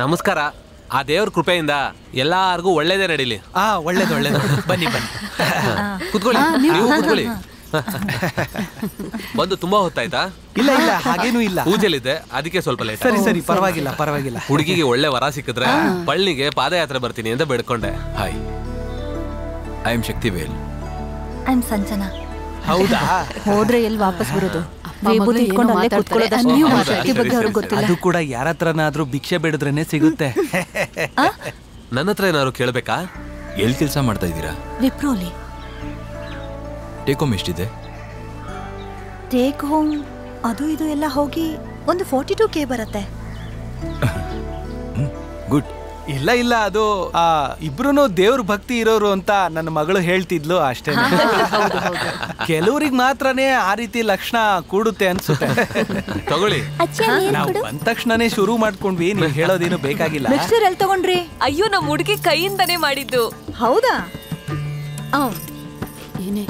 ನಮಸ್ಕಾರ. ಆ ದೇವ್ರ ಕೃಪೆಯಿಂದ ಎಲ್ಲಾರ್ಗೂ ಒಳ್ಳೇದೇ ನಡೀಲಿ. ಒಳ್ಳೇದು ಒಳ್ಳೇದು. ಬನ್ನಿ ಬನ್ನಿ ಕುತ್ಕೊಳ್ಳಿ, ನೀವು ಕುತ್ಕೊಳ್ಳಿ. ಬಂದು ತುಂಬಾ ಹೊತ್ತಾಯ್ತಾ? ಇಲ್ಲ ಇಲ್ಲ, ಹಾಗೇನೂ ಇಲ್ಲ. ಪೂಜೆಲಿದ್ದೆ, ಅದಕ್ಕೆ ಸ್ವಲ್ಪ ಲೇಟ್. ಸರಿ ಸರಿ, ಪರವಾಗಿಲ್ಲ ಪರವಾಗಿಲ್ಲ. ಹುಡುಗಿಗೆ ಒಳ್ಳೆ ವರ ಸಿಕ್ಕಿದ್ರೆ ಪಳ್ಳಿಗೆ ಪಾದಯಾತ್ರೆ ಬರ್ತೀನಿ ಅಂತ ಬೇಡ್ಕೊಂಡೆ. Hi, I am Shaktivel. I am Sanjana. ಹೌದಾ? ಹೋದ್ರೆ ಎಲ್ಲಿ ವಾಪಸ್ ಬರೋದು? ಅದು ಕೂಡ ಯಾರ ಹತ್ರನಾದ್ರೂ ಭಿಕ್ಷೆ ಬೇಡಿದ್ರೇನೆ ಸಿಗುತ್ತೆ. ನನ್ನ ಹತ್ರ ಏನಾದ್ರು ಕೇಳ್ಬೇಕಾ? ಎಲ್ಲಿ ಕೆಲಸ ಮಾಡ್ತಾ ಇದ್ದೀರಾ? ವಿಪ್ರೋಲಿ. ಟೇಕ್ ಹೋಮ್ ಎಷ್ಟಿದೆ? ಟೇಕ್ ಹೋಮ್ ಅದು ಇದು ಎಲ್ಲ ಹೋಗಿ ಒಂದು 42K ಬರುತ್ತೆ. ಗುಡ್. ಇಲ್ಲ ಇಲ್ಲ, ಅದು ಇಬ್ರು ದೇವ್ರ ಭಕ್ತಿ ಇರೋರು ಅಂತ ನನ್ನ ಮಗಳು ಹೇಳ್ತಿದ್ಲು ಅಷ್ಟೇ. ಕೆಲವ್ರಿಗೆ ಮಾತ್ರನೇ ಆ ರೀತಿ ಲಕ್ಷಣ ಕೂಡುತ್ತೆ ಅನ್ಸುತ್ತೆ. ತಗೊಳ್ಳಿ. ನಾವು ಬಂದ ತಕ್ಷಣನೇ ಶುರು ಮಾಡ್ಕೊಂಡ್ವಿ, ನೀವು ಹೇಳೋದೇನು ಬೇಕಾಗಿಲ್ಲ. ಮಿಕ್ಸರ್ ಎಲ್ಲಿ ತಗೊಂಡ್ರಿ? ಅಯ್ಯೋ, ನಮ್ಮ ಹುಡುಗಿ ಕೈಯಿಂದಾನೇ ಮಾಡಿದ್ದು. ಹೌದಾ? ಏನೇ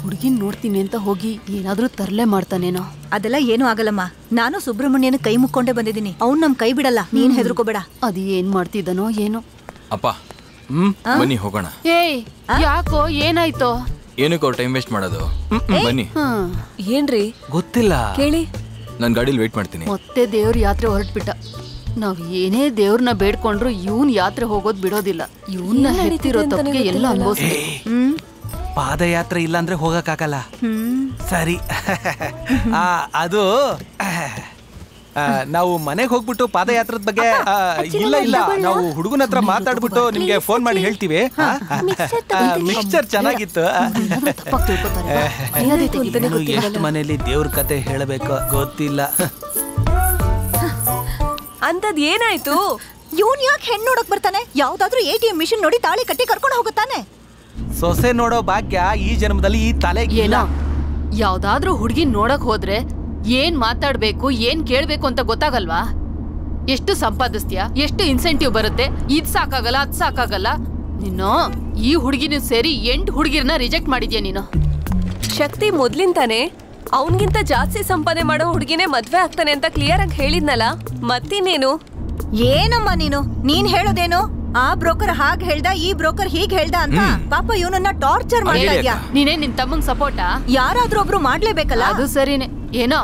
ಹುಡುಗಿನ್ ನೋಡ್ತೀನಿ ಅಂತ ಹೋಗಿ ಏನಾದ್ರೂ ತರಲೆ ಮಾಡ್ತಾನೇನೋ? ಅದೆಲ್ಲ ಏನು ಆಗಲ್ಲಮ್ಮ. ನಾನು ಸುಬ್ರಹ್ಮಣ್ಯನ ಕೈ ಮುಕ್ಕೊಂಡೇ ಬಂದಿದ್ದೀನಿ. ಅವ್ನು ನಮ್ ಕೈ ಬಿಡಲ್ಲ, ನೀನ್ ಹೆದರ್ಕೋಬೇಡ. ಅದು ಏನ್ ಮಾಡ್ತಿದ್ದಾನೋ ಏನೋ. ಅಪ್ಪ ಬನ್ನಿ ಹೋಗೋಣ. ಏಯ್, ಯಾಕೋ ಏನಾಯ್ತೋ? ಏನಕ್ಕೆ ಅವ್ರು ಟೈಮ್ ವೇಸ್ಟ್ ಮಾಡೋದು? ಬನ್ನಿ. ಏನ್ರಿ ಗೊತ್ತಿಲ್ಲ, ಕೇಳಿ. ನಾನು ಗಾಡಿಲಿ ವೇಟ್ ಮಾಡ್ತೀನಿ. ಮತ್ತೆ ದೇವ್ರ ಯಾತ್ರೆ ಹೊರಟ್ಬಿಟ್ಟ. ನಾವ್ ಏನೇ ದೇವ್ರನ್ನ ಬೇಡ್ಕೊಂಡ್ರು ಇವನ್ ಯಾತ್ರೆ ಹೋಗೋದ್ ಬಿಡೋದಿಲ್ಲ. ಇವನ್ನ ಹೆತ್ತಿರೋ ತಪ್ಪಿಗೆ ಎಲ್ಲ ಅನ್ಭವಿಸ್ಬೇಕು. ಪಾದಯಾತ್ರೆ ಇಲ್ಲ ಅಂದ್ರೆ ಹೋಗಕ್ಕಾಗಲ್ಲ. ಸರಿ, ಅದು ನಾವು ಮನೆಗೆ ಹೋಗ್ಬಿಟ್ಟು ಪಾದಯಾತ್ರದ ಬಗ್ಗೆ ಇಲ್ಲ ಇಲ್ಲ, ನಾವು ಹುಡುಗನ ಹತ್ರ ಮಾತಾಡ್ಬಿಟ್ಟು ನಿಮ್ಗೆ ಫೋನ್ ಮಾಡಿ ಹೇಳ್ತೀವಿ. ಮಿಕ್ಸ್ಚರ್ ಚೆನ್ನಾಗಿತ್ತು. ಎಷ್ಟು ಮನೇಲಿ ದೇವ್ರ ಕತೆ ಹೇಳಬೇಕು ಗೊತ್ತಿಲ್ಲ. ಅಂತದ್ ಏನಾಯ್ತು? ಇವನ್ ಯಾಕೆ ಹೆಣ್ಣು ನೋಡಕ್ ಬರ್ತಾನೆ? ಯಾವ್ದಾದ್ರೂ ATM ಮಿಷಿನ್ ನೋಡಿ ತಾಳಿ ಕಟ್ಟಿ ಕರ್ಕೊಂಡು ಹೋಗುತ್ತಾನೆ. ಸೊಸೆ ನೋಡೋ ಭಾಗ್ಯ ಈ ಜನ್ಮದಲ್ಲಿ ಈ ತಲೆಗಿಲ್ಲ. ಯಾವ್ದಾದ್ರೂ ಹುಡ್ಗಿ ನೋಡಕ್ ಹೋದ್ರೆ ಏನ್ ಮಾತಾಡ್ಬೇಕು, ಏನ್ ಕೇಳ್ಬೇಕು ಅಂತ ಗೊತ್ತಾಗಲ್ವಾ? ಎಷ್ಟು ಸಂಪಾದಿಸ್ತೀಯಾ, ಎಷ್ಟು ಇನ್ಸೆಂಟಿವ್ ಬರುತ್ತೆ, ಇದ್ ಸಾಕಾಗಲ್ಲ ಅದ್ ಸಾಕಾಗಲ್ಲ. ನೀನು ಈ ಹುಡುಗಿನ ಸೇರಿ 8 ಹುಡುಗಿರ್ನ ರಿಜೆಕ್ಟ್ ಮಾಡಿದ್ಯಾ ನೀನು. ಶಕ್ತಿ ಮೊದ್ಲಿಂತಾನೆ ಅವನ್ಗಿಂತ ಜಾಸ್ತಿ ಸಂಪಾದನೆ ಮಾಡೋ ಹುಡುಗಿನೇ ಮದ್ವೆ ಆಗ್ತಾನೆ ಅಂತ ಕ್ಲಿಯರ್ ಆಗಿ ಹೇಳಿದ್ನಲ್ಲ, ಮತ್ತಿನ್ನೇನು? ಏನಮ್ಮ ನೀನ್ ಹೇಳೋದೇನು? ಆ ಬ್ರೋಕರ್ ಹಾಗೆ ಹೇಳ್ದ, ಈ ಬ್ರೋಕರ್ ಹೀಗೆ ಹೇಳ್ದ ಅಂತ ಪಾಪ ಇವನನ್ನ ಟಾರ್ಚರ್ ಮಾಡ್ತಾ ಇದ್ಯಾ. ನೀನೇ ನಿನ್ ತಮ್ಮಂಗ್ ಸಪೋರ್ಟಾ? ಯಾರಾದ್ರೂ ಒಬ್ರು ಮಾಡ್ಲೇಬೇಕಲ್ಲ. ಅದು ಸರಿನೇ. ಏನೋ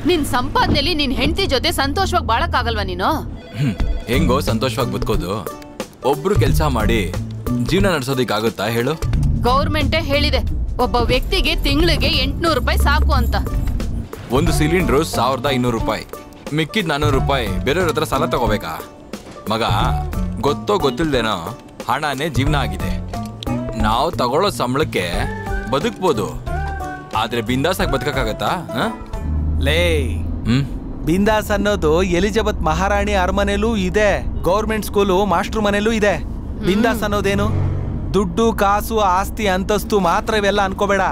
ನಿನ್ ಸಂಪಾದನೆಯಲ್ಲಿ ನಿನ್ ಹೆಂಡತಿ ಜೊತೆ ಸಂತೋಷವಾಗಿ ಬಾಳಕ್ಕಾಗಲ್ವಾ ನೀನು? ಹೆಂಗೋ ಸಂತೋಷವಾಗಿ ಬದುಕೋದು? ಒಬ್ರು ಕೆಲಸ ಮಾಡಿ ಜೀವನ ನಡೆಸೋದಿಕ್ಕಾಗುತ್ತಾ ಹೇಳು? ಗೌರ್ಮೆಂಟೇ ಹೇಳಿದೆ ಒಬ್ಬ ವ್ಯಕ್ತಿಗೆ ತಿಂಗಳಿಗೆ 800 ರೂಪಾಯಿ ಸಾಕು ಅಂತ. ಒಂದು ಸಿಲಿಂಡ್ರು 1200 ರೂಪಾಯಿ, ಮಿಕ್ಕಿದ್ 400 ರೂಪಾಯಿ ಬೇರೆಯವ್ರ ಹತ್ರ ಸಾಲ ತಗೋಬೇಕಾ? ಮಗ, ಗೊತ್ತೋ ಗೊತ್ತಿಲ್ದೇನೋ ಹಣನೇ ಜೀವನ ಆಗಿದೆ. ನಾವು ತಗೊಳ್ಳೋ ಸಂಬಳಕ್ಕೆ ಬದುಕ್ಬೋದು, ಆದ್ರೆ ಬಿಂದಾಸಾಗಿ ಬದುಕಕ್ಕಾಗತ್ತಾ? ಲೇ, ಬಿಂದಾಸ್ ಅನ್ನೋದು ಎಲಿಜಬೆತ್ ಮಹಾರಾಣಿ ಅರಮನೆಲೂ ಇದೆ, ಗೌರ್ಮೆಂಟ್ ಸ್ಕೂಲು ಮಾಸ್ಟರ್ ಮನೆಯಲ್ಲೂ ಇದೆ. ಬಿಂದಾಸ್ ಅನ್ನೋದೇನು? ದುಡ್ಡು, ಕಾಸು, ಆಸ್ತಿ, ಅಂತಸ್ತು ಮಾತ್ರ ಇವೆಲ್ಲ ಅನ್ಕೋಬೇಡ.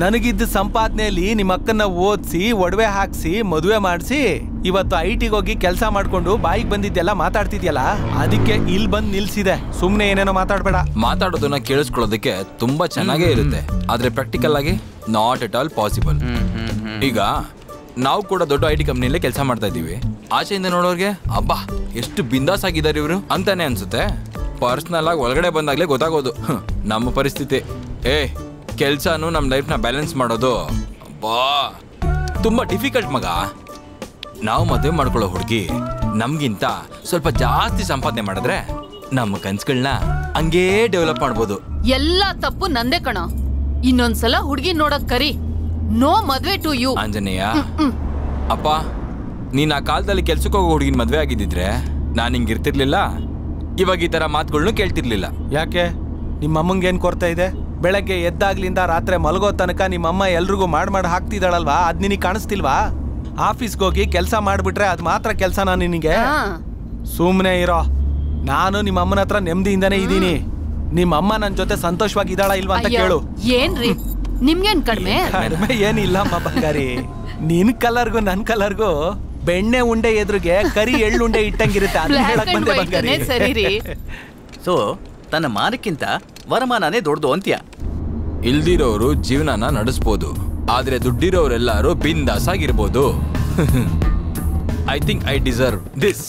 ನನಗಿದ್ದ ಸಂಪಾದನೆಯಲ್ಲಿ ನಿಮ್ಮ ಅಕ್ಕನ್ನ ಓದಿಸಿ, ಒಡವೆ ಹಾಕ್ಸಿ, ಮದುವೆ ಮಾಡಿಸಿ, ಇವತ್ತು IT ಹೋಗಿ ಕೆಲಸ ಮಾಡ್ಕೊಂಡು ಬಾಯಿಗೆ ಬಂದಿದ್ದೆಲ್ಲ ಮಾತಾಡ್ತಿದ್ಯಲ್ಲ, ಅದಕ್ಕೆ ಇಲ್ಲಿ ಬಂದು ನಿಲ್ಸಿದೆ. ಸುಮ್ನೆ ಏನೇನೋ ಮಾತಾಡ್ಬೇಡ. ಮಾತಾಡೋದನ್ನ ಕೇಳಿಸ್ಕೊಳ್ಳೋದಕ್ಕೆ ತುಂಬಾ ಚೆನ್ನಾಗೇ ಇರುತ್ತೆ, ಆದ್ರೆ ಪ್ರಾಕ್ಟಿಕಲ್ ಆಗಿ ನಾಟ್ ಎಟ್ ಆಲ್ ಪಾಸಿಬಲ್. ಈಗ ನಾವು ಕೂಡ ದೊಡ್ಡ IT ಕಂಪ್ನಿಯಲ್ಲೇ ಕೆಲಸ ಮಾಡ್ತಾ ಇದೀವಿ. ಆಚೆಯಿಂದ ನೋಡೋರ್ಗೆ ಅಬ್ಬಾ ಎಷ್ಟು ಬಿಂದಾಸ್ ಆಗಿದ್ದಾರೆ ಇವರು ಅಂತಾನೆ ಅನ್ಸುತ್ತೆ. ಪರ್ಸನಲ್ ಆಗಿ ಒಳಗಡೆ ಬಂದಾಗ್ಲೇ ಗೊತ್ತಾಗೋದು ನಮ್ಮ ಪರಿಸ್ಥಿತಿ. ಕೆಲ್ಸನೂ ನಮ್ಮ ಲೈಫ್ನ ಬ್ಯಾಲೆನ್ಸ್ ಮಾಡೋದು ತುಂಬಾ ಡಿಫಿಕಲ್ಟ್ ಮಗ. ನಾವು ಮದುವೆ ಮಾಡ್ಕೊಳ್ಳೋ ಹುಡುಗಿ ನಮ್ಗಿಂತ ಸ್ವಲ್ಪ ಜಾಸ್ತಿ ಸಂಪಾದನೆ ಮಾಡಿದ್ರೆ ನಮ್ಮ ಕನ್ಸುಗಳನ್ನ ಹಂಗೇ ಡೆವಲಪ್ ಮಾಡ್ಬೋದು. ಎಲ್ಲಾ ತಪ್ಪು ನಂದೇ ಕಣ. ಇನ್ನೊಂದ್ಸಲ ಹುಡುಗಿ ನೋಡಕ್ ಕರಿ. ನೋ ಮದ್ವೆ ಟು ಯು. ಆಂಜನೇಯ, ಅಪ್ಪ ನೀನ್ ಆ ಕಾಲದಲ್ಲಿ ಕೆಲ್ಸಕ್ಕೆ ಹೋಗೋ ಹುಡುಗಿನ ಮದ್ವೆ ಆಗಿದ್ದಿದ್ರೆ ನಾನು ಹಿಂಗಿರ್ತಿರ್ಲಿಲ್ಲ, ಇವಾಗ ಈ ತರ ಮಾತುಗಳನ್ನು ಕೇಳ್ತಿರ್ಲಿಲ್ಲ. ಯಾಕೆ? ನಿಮ್ಮಮ್ಮಂಗೆ ಏನ್ ಕೊರತೆ ಇದೆ? ಬೆಳಗ್ಗೆ ಎದ್ದಾಗ್ಲಿಂದ ರಾತ್ರಿ ಮಲಗೋ ತನಕ ನಿಮ್ಮಮ್ಮ ಎಲ್ರಿಗೂ ಮಾಡಿ ಹಾಕ್ತಿದ್ದಾಳಲ್ವಾ, ಅದ್ ನಿನಗೆ ಕಾಣಿಸ್ತಿಲ್ವಾ? ಆಫೀಸ್ಗೆ ಹೋಗಿ ಕೆಲಸ ಮಾಡ್ಬಿಟ್ರೆ ಅದ್ ಮಾತ್ರ ಕೆಲ್ಸನಾ ನಿನಗೆ? ಸುಮ್ನೆ ಇರೋ. ನಾನು ನಿಮ್ಮಮ್ಮನ ಹತ್ರ ನೆಮ್ಮದಿಯಿಂದಾನೇ ಇದ್ದೀನಿ. ನಿಮ್ಮಮ್ಮ ನನ್ ಜೊತೆ ಸಂತೋಷವಾಗಿದ್ದಾಳ ಇಲ್ವಾ ಅಂತ ಕೇಳು. ಏನ್ರಿ ನಿಮ್ಗೇನ್ ಕಡಿಮೆ? ಕಡಿಮೆ ಏನಿಲ್ಲಮ್ಮ ಬಂಗಾರಿ. ನಿನ್ ಕಲರ್ಗೂ ನನ್ ಕಲರ್ಗೂ ಬೆಣ್ಣೆ ಉಂಡೆ ಎದುರಿಗೆ ಕರಿ ಎಳ್ಳುಂಡೆ ಇಟ್ಟಂಗಿರುತ್ತೆ. ಸೊ ತನ್ನ ಮಾನಕ್ಕಿಂತ ವರಮಾನನೇ ದೊಡ್ಡದು ಅಂತ್ಯ. ಇಲ್ದಿರೋರು ಜೀವನನ ನಡೆಸ್ಬೋದು, ಆದ್ರೆ ದುಡ್ಡಿರೋರೆಲ್ಲರೂ ಬಿಂದಾಸ್ ಆಗಿರ್ಬೋದು. I think I deserve this.